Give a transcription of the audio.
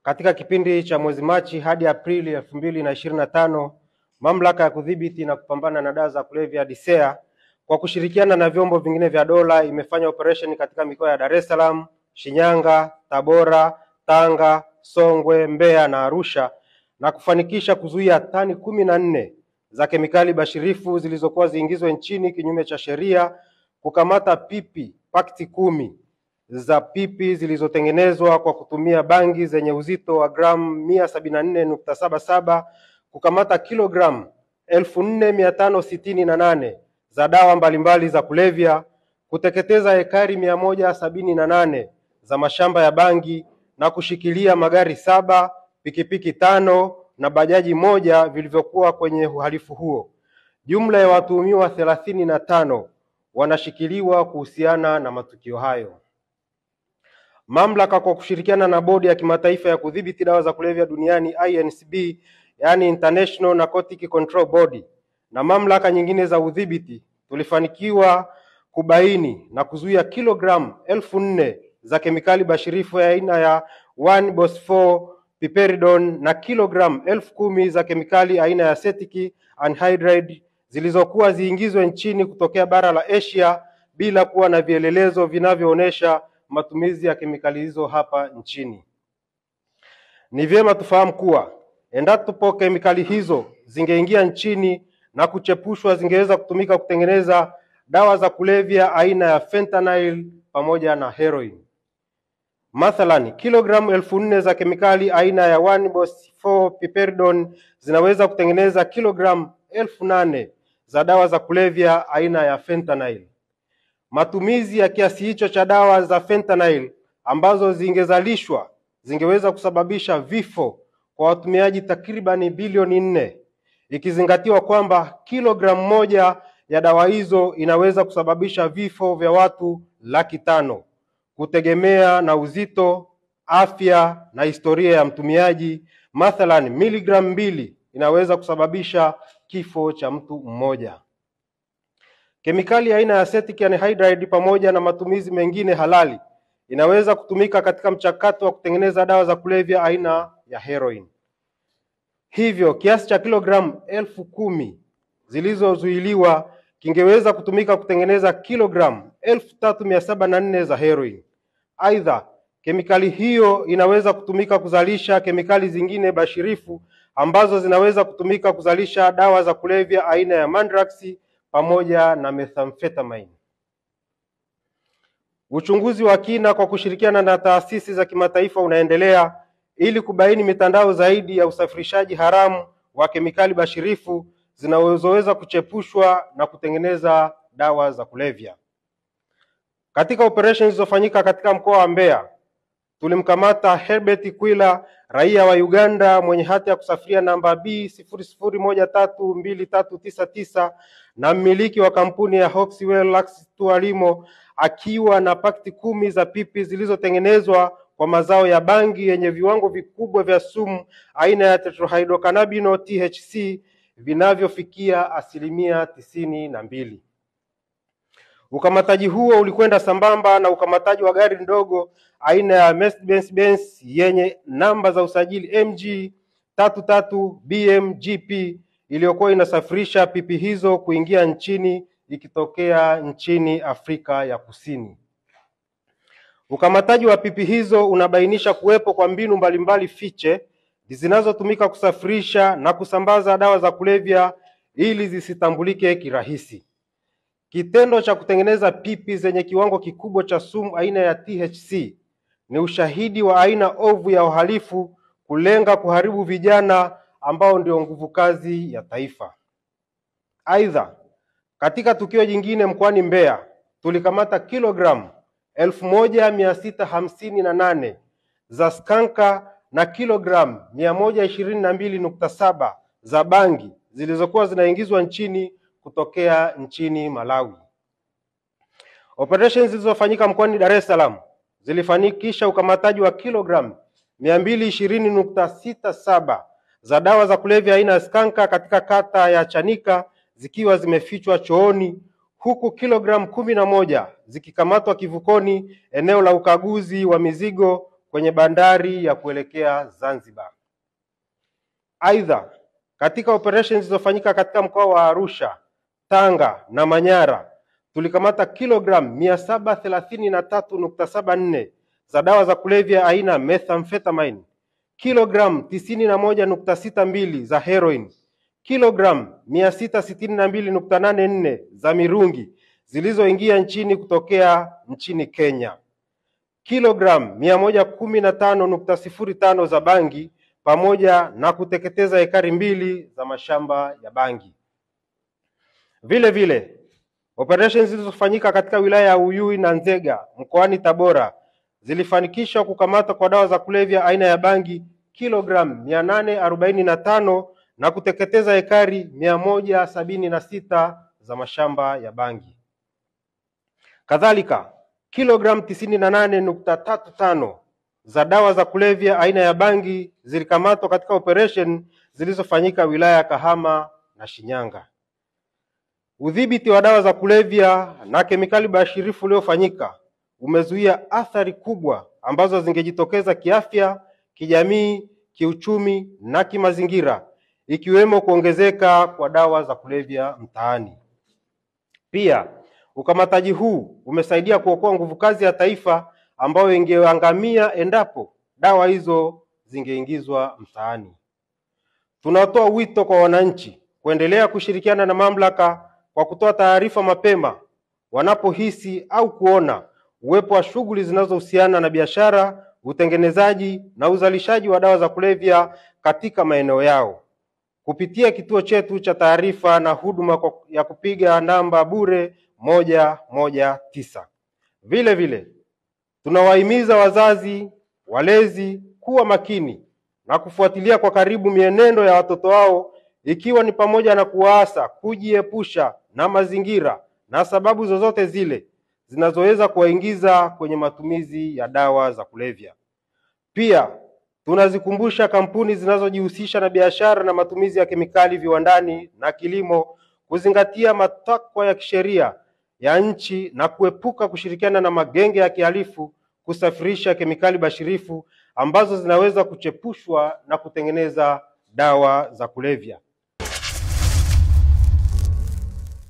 Katika kipindi cha mwezi Machi hadi Aprili 2025, Mamlaka ya Kudhibiti na Kupambana na Dawa za Kulevya DCEA kwa kushirikiana na vyombo vingine vya dola imefanya operation katika mikoa ya Dar es Salaam, Shinyanga, Tabora, Tanga, Songwe, Mbeya na Arusha na kufanikisha kuzuia tani 14 za kemikali bashirifu zilizokuwa ziingizwe nchini kinyume cha sheria, kukamata pakiti 10 za pipi zilizotengenezwa kwa kutumia bangi zenye uzito wa gramu 174.77, kukamata kilogramu 4568 za dawa mbalimbali za kulevya, kuteketeza ekari 178 za mashamba ya bangi na kushikilia magari 7, pikipiki 5 na bajaji 1 vilivyokuwa kwenye uhalifu huo. Jumla ya watuhumiwa 35 wanashikiliwa kuhusiana na matukio hayo. Mamlaka kwa kushirikiana na Bodi ya Kimataifa ya Kudhibiti Dawa za Kulevya Duniani INCB, yani International Narcotic Control Body, na mamlaka nyingine za udhibiti tulifanikiwa kubaini na kuzuia kilogramu 1000 za kemikali bashirifu ya aina ya 1-bos-4-piperidone na kilogramu 10,000 za kemikali aina ya acetic anhydride zilizokuwa ziingizwe nchini kutokea bara la Asia bila kuwa na vielelezo vinavyoonesha matumizi ya kemikali hizo hapa nchini. Ni vyema tufahamu kuwa endapo kemikali hizo zingeingia nchini na kuchepushwa, zingeweza kutumika kutengeneza dawa za kulevya aina ya fentanyl pamoja na heroin. Mathalan, kilogramu 1000 za kemikali aina ya 1-bos-4-piperidone zinaweza kutengeneza kilogramu 8000 za dawa za kulevya aina ya fentanyl. Matumizi ya kiasi hicho cha dawa za fentanyl ambazo zingezalishwa zingeweza kusababisha vifo kwa watumiaji takribani bilioni 4, ikizingatiwa kwamba kilogramu 1 ya dawa hizo inaweza kusababisha vifo vya watu 500,000 kutegemea na uzito, afya na historia ya mtumiaji. Mathalan, miligramu 2 inaweza kusababisha kifo cha mtu mmoja. Kemikali aina ya acetic anhydride pamoja na matumizi mengine halali inaweza kutumika katika mchakato wa kutengeneza dawa za kulevya aina ya heroin. Hivyo kiasi cha kilogramu 10,000 zilizozuiliwa kingeweza kutumika kutengeneza kilogramu 3704 za heroin. Aidha, kemikali hiyo inaweza kutumika kuzalisha kemikali zingine bashirifu ambazo zinaweza kutumika kuzalisha dawa za kulevya aina ya mandrax pamoja na methamphetamine. Uchunguzi wa kina kwa kushirikiana na taasisi za kimataifa unaendelea ili kubaini mitandao zaidi ya usafirishaji haramu wa kemikali bashirifu zinazoweza kuchepushwa na kutengeneza dawa za kulevya. Katika operations zilizofanyika katika mkoa wa Mbeya, tulimkamata Herbert Kwila, raia wa Uganda mwenye hati ya kusafiria namba B00132399 na mmiliki wa kampuni ya Hoxwell Lux Tualimo, akiwa na pakiti 10 za pipi zilizotengenezwa kwa mazao ya bangi yenye viwango vikubwa vya sumu aina ya tetrahydrocannabinol THC vinavyofikia 92%. Ukamataji huo ulikwenda sambamba na ukamataji wa gari ndogo aina ya Mercedes-Benz yenye namba za usajili MG 33 BMGP iliyokuwa inasafirisha pipi hizo kuingia nchini ikitokea nchini Afrika ya Kusini. Ukamataji wa pipi hizo unabainisha kuwepo kwa mbinu mbalimbali fiche zinazotumika kusafirisha na kusambaza dawa za kulevya ili zisitambulike kirahisi. Kitendo cha kutengeneza pipi zenye kiwango kikubwa cha sumu aina ya THC ni ushahidi wa aina ovu ya uhalifu kulenga kuharibu vijana ambao ndio nguvu kazi ya taifa. Aidha, katika tukio jingine mkoani Mbeya, tulikamata kilogramu 1658 za skanka na kilogramu 122.7 za bangi zilizokuwa zinaingizwa nchini kutokea nchini Malawi. Operations zilizofanyika mkoani Dar es Salaam zilifanikisha ukamataji wa kilogramu 220.67 za dawa za kulevya aina ya skanka katika kata ya Chanika zikiwa zimefichwa chooni, huku kilogramu 11 zikikamatwa kivukoni eneo la ukaguzi wa mizigo kwenye bandari ya kuelekea Zanzibar. Aidha, katika operations zilizofanyika katika mkoa wa Arusha, Tanga na Manyara, tulikamata kilogramu 733.74 za dawa za kulevya aina methamphetamine, kilogramu 91.62 za heroin, kilogramu 662.84 za mirungi zilizoingia nchini kutokea nchini Kenya, kilogramu 115.05 za bangi pamoja na kuteketeza ekari 2 za mashamba ya bangi. Vile vile, operations zilizofanyika katika wilaya ya Uyui na Nzega mkoani Tabora zilifanikisha kukamata kwa dawa za kulevya aina ya bangi kilogramu 845 na kuteketeza ekari 176 za mashamba ya bangi. Kadhalika, kilogramu 98.35 za dawa za kulevya aina ya bangi zilikamatwa katika operation zilizofanyika wilaya ya Kahama na Shinyanga. Udhibiti wa dawa za kulevya na kemikali bashirifu uliofanyika umezuia athari kubwa ambazo zingejitokeza kiafya, kijamii, kiuchumi na kimazingira, ikiwemo kuongezeka kwa dawa za kulevya mtaani. Pia, ukamataji huu umesaidia kuokoa nguvu kazi ya taifa ambayo ingeangamia endapo dawa hizo zingeingizwa mtaani. Tunatoa wito kwa wananchi kuendelea kushirikiana na mamlaka kwa kutoa taarifa mapema wanapohisi au kuona uwepo wa shughuli zinazohusiana na biashara, utengenezaji na uzalishaji wa dawa za kulevya katika maeneo yao, kupitia kituo chetu cha taarifa na huduma ya kupiga namba bure 119. Vile vile, tunawahimiza wazazi, walezi kuwa makini na kufuatilia kwa karibu mienendo ya watoto wao, ikiwa ni pamoja na kuwaasa kujiepusha na mazingira na sababu zozote zile zinazoweza kuwaingiza kwenye matumizi ya dawa za kulevya. Pia, tunazikumbusha kampuni zinazojihusisha na biashara na matumizi ya kemikali viwandani na kilimo kuzingatia matakwa ya kisheria ya nchi na kuepuka kushirikiana na magenge ya kihalifu kusafirisha kemikali bashirifu ambazo zinaweza kuchepushwa na kutengeneza dawa za kulevya.